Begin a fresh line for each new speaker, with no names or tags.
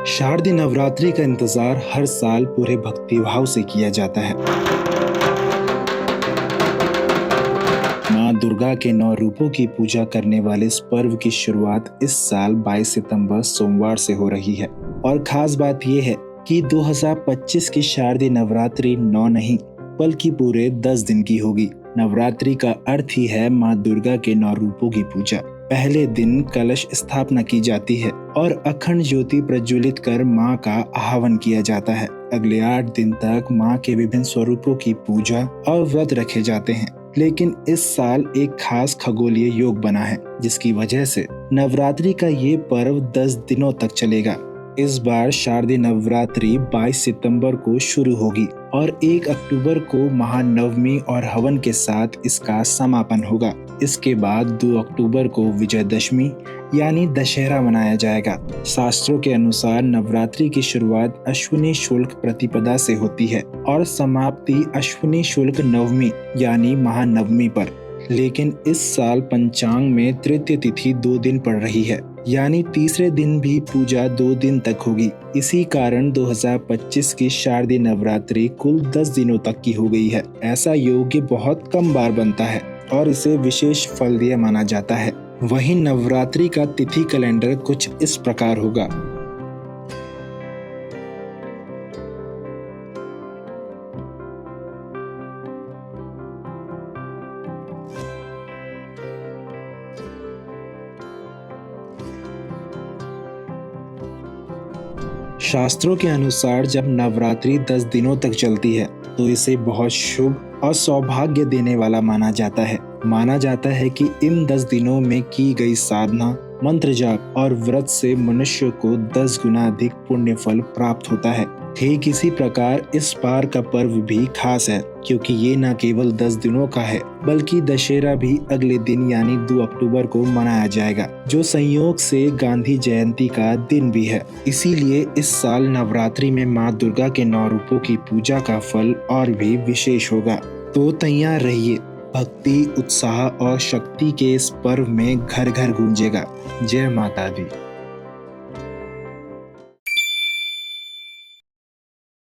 शारदीय नवरात्रि का इंतजार हर साल पूरे भक्तिभाव से किया जाता है। माँ दुर्गा के 9 रूपों की पूजा करने वाले इस पर्व की शुरुआत इस साल 22 सितंबर सोमवार से हो रही है और खास बात यह है कि 2025 की शारदीय नवरात्रि 9 नहीं बल्कि पूरे 10 दिन की होगी। नवरात्रि का अर्थ ही है माँ दुर्गा के 9 रूपों की पूजा। पहले दिन कलश स्थापना की जाती है और अखंड ज्योति प्रज्वलित कर माँ का आह्वान किया जाता है। अगले 8 दिन तक माँ के विभिन्न स्वरूपों की पूजा और व्रत रखे जाते हैं। लेकिन इस साल एक खास खगोलीय योग बना है, जिसकी वजह से नवरात्रि का ये पर्व 10 दिनों तक चलेगा। इस बार शारदीय नवरात्रि 22 सितंबर को शुरू होगी और 1 अक्टूबर को महानवमी और हवन के साथ इसका समापन होगा। इसके बाद 2 अक्टूबर को विजयदशमी यानी दशहरा मनाया जाएगा। शास्त्रों के अनुसार नवरात्रि की शुरुआत अश्विनी शुक्ल प्रतिपदा से होती है और समाप्ति अश्विनी शुक्ल नवमी यानी महानवमी पर। लेकिन इस साल पंचांग में तृतीय तिथि 2 दिन पड़ रही है, यानी तीसरे दिन भी पूजा 2 दिन तक होगी। इसी कारण 2025 की शारदीय नवरात्रि कुल 10 दिनों तक की हो गई है। ऐसा योग बहुत कम बार बनता है और इसे विशेष फलदायी माना जाता है। वहीं नवरात्रि का तिथि कैलेंडर कुछ इस प्रकार होगा। शास्त्रों के अनुसार जब नवरात्रि 10 दिनों तक चलती है तो इसे बहुत शुभ और सौभाग्य देने वाला माना जाता है। माना जाता है कि इन 10 दिनों में की गई साधना, मंत्र जाप और व्रत से मनुष्य को 10 गुना अधिक पुण्य फल प्राप्त होता है। ठीक इसी प्रकार इस बार का पर्व भी खास है, क्योंकि ये न केवल 10 दिनों का है बल्कि दशहरा भी अगले दिन यानी 2 अक्टूबर को मनाया जाएगा, जो संयोग से गांधी जयंती का दिन भी है। इसीलिए इस साल नवरात्रि में माँ दुर्गा के 9 रूपों की पूजा का फल और भी विशेष होगा। तो तैयार रहिए, भक्ति, उत्साह और शक्ति के इस पर्व में घर घर गूंजेगा। जय माता दी।